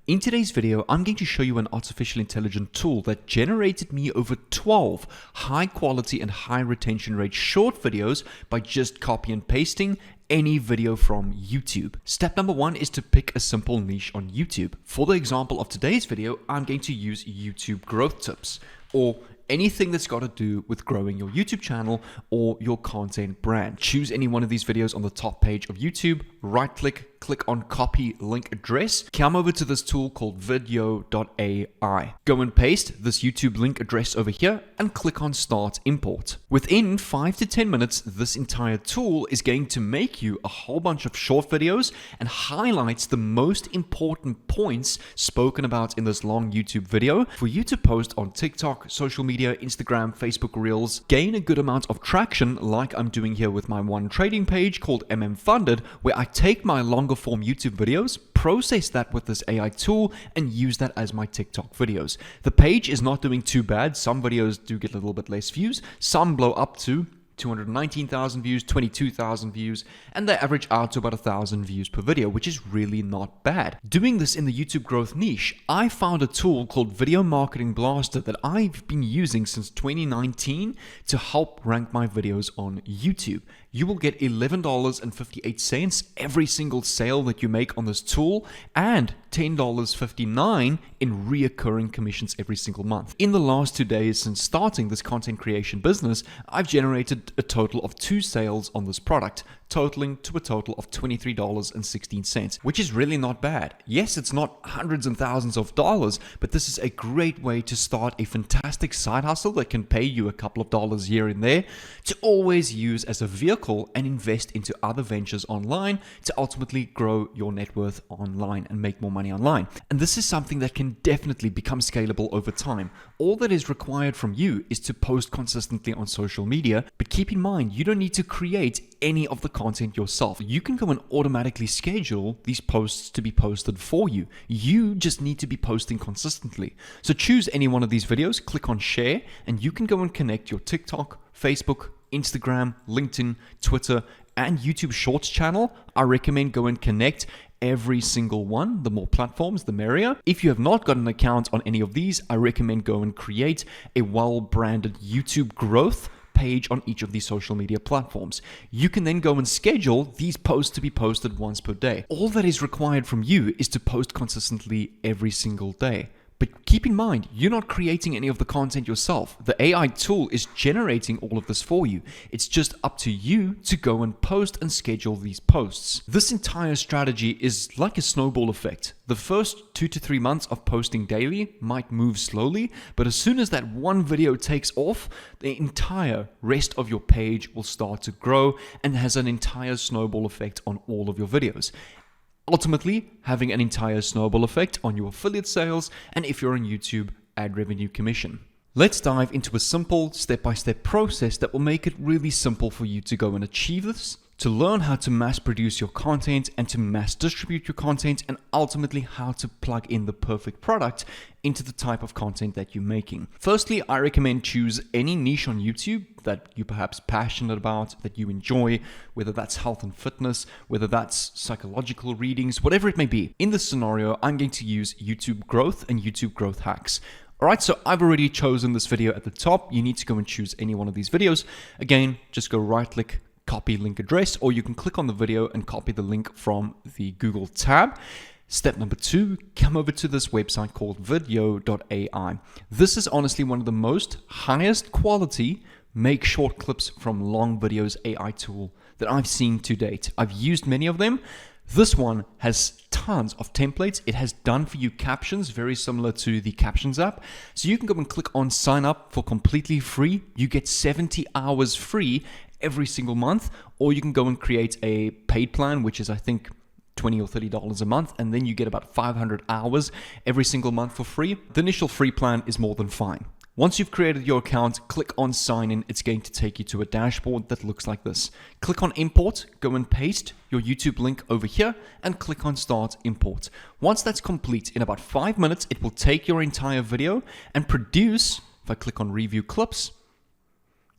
In today's video, I'm going to show you an artificial intelligence tool that generated me over 12 high quality and high retention rate short videos by just copy and pasting any video from YouTube. Step number one is to pick a simple niche on YouTube. For the example of today's video, I'm going to use YouTube growth tips or anything that's got to do with growing your YouTube channel or your content brand. Choose any one of these videos on the top page of YouTube, right click on copy link address, come over to this tool called video.ai. Go and paste this YouTube link address over here and click on start import. Within 5 to 10 minutes, this entire tool is going to make you a whole bunch of short videos and highlights the most important points spoken about in this long YouTube video for you to post on TikTok, social media, Instagram, Facebook Reels, gain a good amount of traction like I'm doing here with my one trading page called Funded, where I take my longer form YouTube videos, process that with this AI tool, and use that as my TikTok videos. The page is not doing too bad. Some videos do get a little bit less views. Some blow up to 219,000 views, 22,000 views, and they average out to about 1,000 views per video, which is really not bad. Doing this in the YouTube growth niche, I found a tool called Video Marketing Blaster that I've been using since 2019 to help rank my videos on YouTube. You will get $11.58 every single sale that you make on this tool and $10.59 in reoccurring commissions every single month. In the last 2 days since starting this content creation business, I've generated a total of 2 sales on this product, totaling to a total of $23.16, which is really not bad. Yes, it's not hundreds and thousands of dollars, but this is a great way to start a fantastic side hustle that can pay you a couple of dollars here and there to always use as a vehicle and invest into other ventures online to ultimately grow your net worth online and make more money online. And this is something that can definitely become scalable over time. All that is required from you is to post consistently on social media, but keep in mind, you don't need to create any of the content yourself. You can go and automatically schedule these posts to be posted for you. You just need to be posting consistently. So choose any one of these videos, click on share, and you can go and connect your TikTok, Facebook, Instagram, LinkedIn, Twitter, and YouTube Shorts channel. I recommend go and connect every single one. The more platforms, the merrier. If you have not got an account on any of these, I recommend go and create a well-branded YouTube growth page on each of these social media platforms. You can then go and schedule these posts to be posted once per day. All that is required from you is to post consistently every single day. But keep in mind, you're not creating any of the content yourself. The AI tool is generating all of this for you. It's just up to you to go and post and schedule these posts. This entire strategy is like a snowball effect. The first 2 to 3 months of posting daily might move slowly, but as soon as that one video takes off, the entire rest of your page will start to grow and has an entire snowball effect on all of your videos. Ultimately, having an entire snowball effect on your affiliate sales and if you're on YouTube, ad revenue commission. Let's dive into a simple step-by-step process that will make it really simple for you to go and achieve this, to learn how to mass produce your content and to mass distribute your content, and ultimately how to plug in the perfect product into the type of content that you're making. Firstly, I recommend choose any niche on YouTube that you're perhaps passionate about, that you enjoy, whether that's health and fitness, whether that's psychological readings, whatever it may be. In this scenario, I'm going to use YouTube growth and YouTube growth hacks. Alright, so I've already chosen this video at the top. You need to go and choose any one of these videos. Again, just go right click, copy link address, or you can click on the video and copy the link from the Google tab. Step number 2, come over to this website called video.ai. This is honestly one of the most highest quality make short clips from long videos AI tool that I've seen to date. I've used many of them. This one has tons of templates. It has done for you captions, very similar to the Captions app. So you can go and click on sign up for completely free. You get 70 hours free every single month, or you can go and create a paid plan, which is I think $20 or $30 a month, and then you get about 500 hours every single month for free. The initial free plan is more than fine. Once you've created your account, click on sign in. It's going to take you to a dashboard that looks like this. Click on import, go and paste your YouTube link over here and click on start import. Once that's complete, in about 5 minutes, it will take your entire video and produce, if I click on review clips,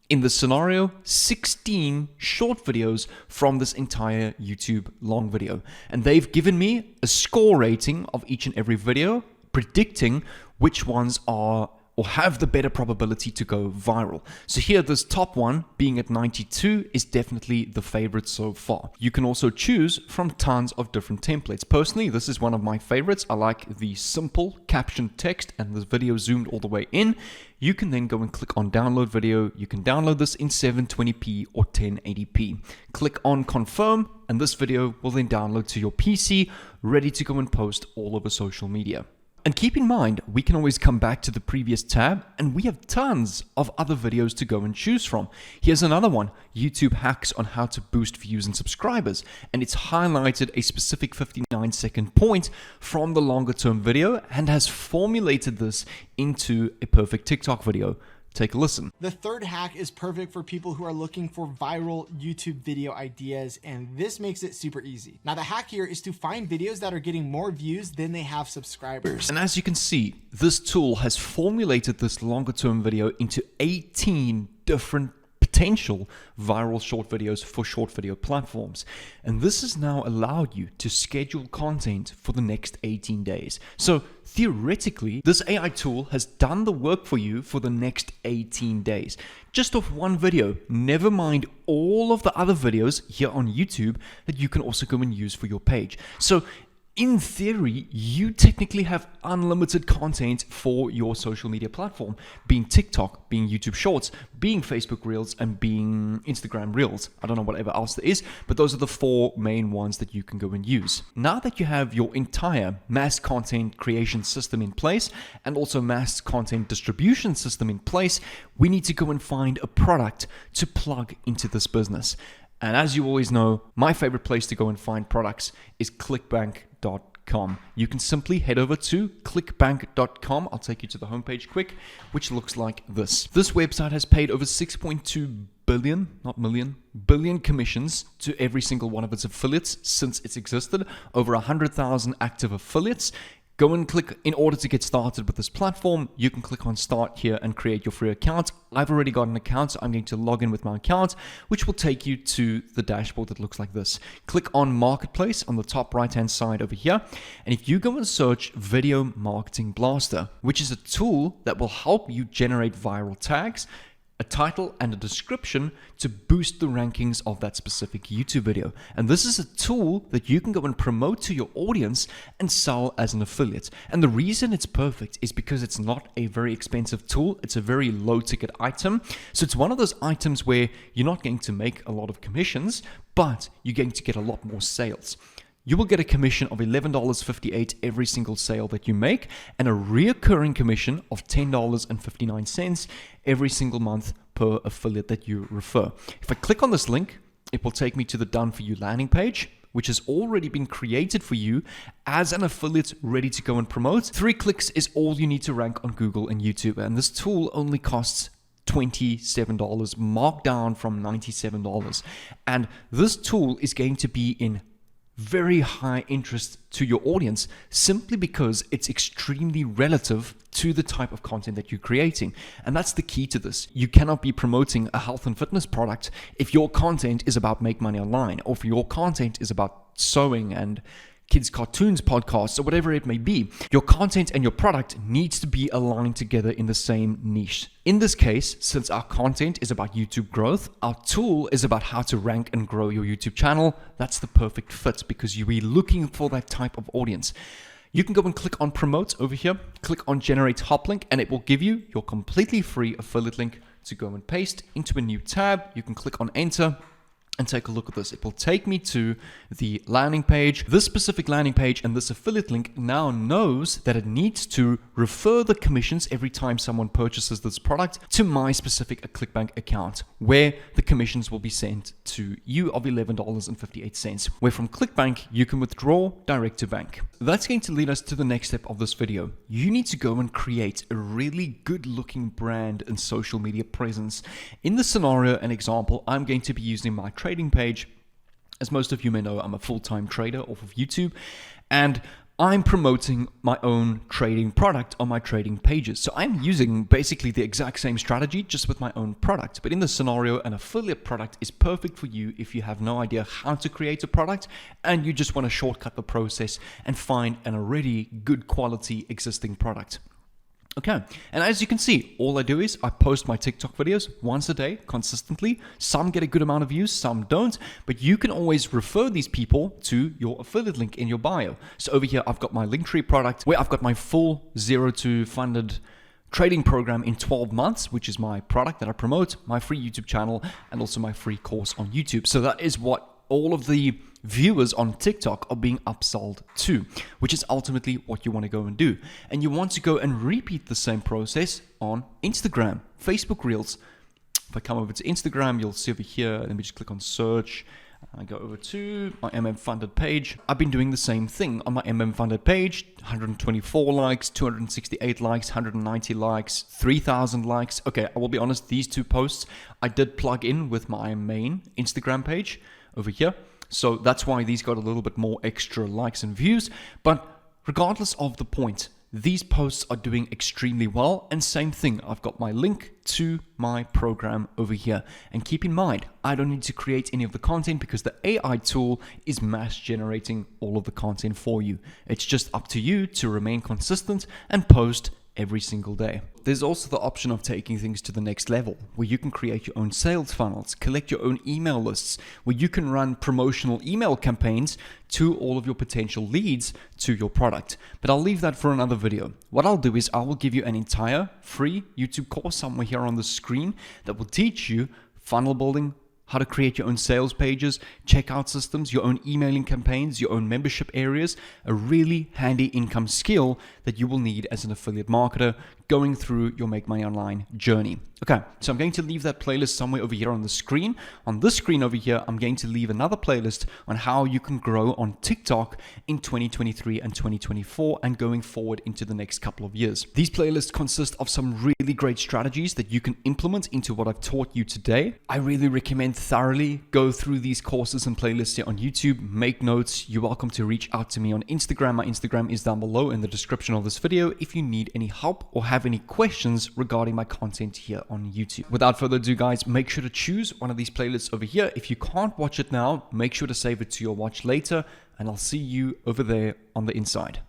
In this scenario, 16 short videos from this entire YouTube long video. And they've given me a score rating of each and every video, predicting which ones are or have the better probability to go viral. So here, this top one being at 92 is definitely the favorite so far. You can also choose from tons of different templates. Personally, this is one of my favorites. I like the simple caption text and the video zoomed all the way in. You can then go and click on download video. You can download this in 720p or 1080p. Click on confirm, and this video will then download to your PC, ready to go and post all over social media. And keep in mind, we can always come back to the previous tab, and we have tons of other videos to go and choose from. Here's another one, YouTube hacks on how to boost views and subscribers. And it's highlighted a specific 59-second point from the longer term video and has formulated this into a perfect TikTok video. Take a listen. The third hack is perfect for people who are looking for viral YouTube video ideas, and this makes it super easy. Now, the hack here is to find videos that are getting more views than they have subscribers. And as you can see, this tool has formulated this longer term video into 18 different potential viral short videos for short video platforms. And this has now allowed you to schedule content for the next 18 days. So theoretically, this AI tool has done the work for you for the next 18 days. Just off one video, never mind all of the other videos here on YouTube that you can also go and use for your page. So in theory, you technically have unlimited content for your social media platform, being TikTok, being YouTube Shorts, being Facebook Reels, and being Instagram Reels. I don't know whatever else there is, but those are the four main ones that you can go and use. Now that you have your entire mass content creation system in place and also mass content distribution system in place, we need to go and find a product to plug into this business. And as you always know, my favorite place to go and find products is clickbank.com. You can simply head over to clickbank.com. I'll take you to the homepage quick, which looks like this. This website has paid over 6.2 billion, not million, billion commissions to every single one of its affiliates since it's existed. Over 100,000 active affiliates. Go and click, in order to get started with this platform, you can click on start here and create your free account. I've already got an account, so I'm going to log in with my account, which will take you to the dashboard that looks like this. Click on Marketplace on the top right-hand side over here. And if you go and search Video Marketing Blaster, which is a tool that will help you generate viral tags, a title and a description to boost the rankings of that specific YouTube video. And this is a tool that you can go and promote to your audience and sell as an affiliate. And the reason it's perfect is because it's not a very expensive tool. It's a very low ticket item. So it's one of those items where you're not going to make a lot of commissions, but you're going to get a lot more sales. You will get a commission of $11.58 every single sale that you make, and a reoccurring commission of $10.59 every single month per affiliate that you refer. If I click on this link, it will take me to the Done For You landing page, which has already been created for you as an affiliate ready to go and promote. 3 clicks is all you need to rank on Google and YouTube, and this tool only costs $27, marked down from $97. And this tool is going to be in very high interest to your audience simply because it's extremely relative to the type of content that you're creating. And that's the key to this. You cannot be promoting a health and fitness product if your content is about make money online, or if your content is about sewing and kids cartoons podcasts or whatever it may be. Your content and your product needs to be aligned together in the same niche. In this case, since our content is about YouTube growth, our tool is about how to rank and grow your YouTube channel. That's the perfect fit because you'll be looking for that type of audience. You can go and click on promote over here, click on generate hop link, and it will give you your completely free affiliate link to go and paste into a new tab. You can click on enter and take a look at this. It will take me to the landing page. This specific landing page and this affiliate link now knows that it needs to refer the commissions every time someone purchases this product to my specific ClickBank account, where the commissions will be sent to you of $11.58, where from ClickBank you can withdraw direct to bank. That's going to lead us to the next step of this video. You need to go and create a really good looking brand and social media presence. In this scenario and example, I'm going to be using my trading page. As most of you may know, I'm a full-time trader off of YouTube, and I'm promoting my own trading product on my trading pages. So I'm using basically the exact same strategy, just with my own product. But in this scenario, an affiliate product is perfect for you if you have no idea how to create a product and you just want to shortcut the process and find an already good quality existing product. Okay, and as you can see, all I do is I post my TikTok videos once a day consistently. Some get a good amount of views, some don't, but you can always refer these people to your affiliate link in your bio. So over here, I've got my Linktree product where I've got my full 0 to funded trading program in 12 months, which is my product that I promote, my free YouTube channel, and also my free course on YouTube. So that is what all of the viewers on TikTok are being upsold to, which is ultimately what you want to go and do. And you want to go and repeat the same process on Instagram, Facebook Reels. If I come over to Instagram, you'll see over here, let me just click on search. I go over to my funded page. I've been doing the same thing on my funded page. 124 likes, 268 likes, 190 likes, 3,000 likes. Okay, I will be honest, these two posts I did plug in with my main Instagram page over here. So that's why these got a little bit more extra likes and views. But regardless of the point, these posts are doing extremely well. And same thing, I've got my link to my program over here. And keep in mind, I don't need to create any of the content because the AI tool is mass generating all of the content for you. It's just up to you to remain consistent and post every single day. There's also the option of taking things to the next level, where you can create your own sales funnels, collect your own email lists, where you can run promotional email campaigns to all of your potential leads to your product. But I'll leave that for another video. What I'll do is I will give you an entire free YouTube course somewhere here on the screen that will teach you funnel building, how to create your own sales pages, checkout systems, your own emailing campaigns, your own membership areas, a really handy income skill that you will need as an affiliate marketer going through your Make Money Online journey. Okay, so I'm going to leave that playlist somewhere over here on the screen. On this screen over here, I'm going to leave another playlist on how you can grow on TikTok in 2023 and 2024 and going forward into the next couple of years. These playlists consist of some really great strategies that you can implement into what I've taught you today. I really recommend thoroughly go through these courses and playlists here on YouTube, make notes. You're welcome to reach out to me on Instagram. My Instagram is down below in the description of this video if you need any help or have any questions regarding my content here on YouTube. Without further ado, guys, make sure to choose one of these playlists over here. If you can't watch it now, make sure to save it to your watch later, and I'll see you over there on the inside.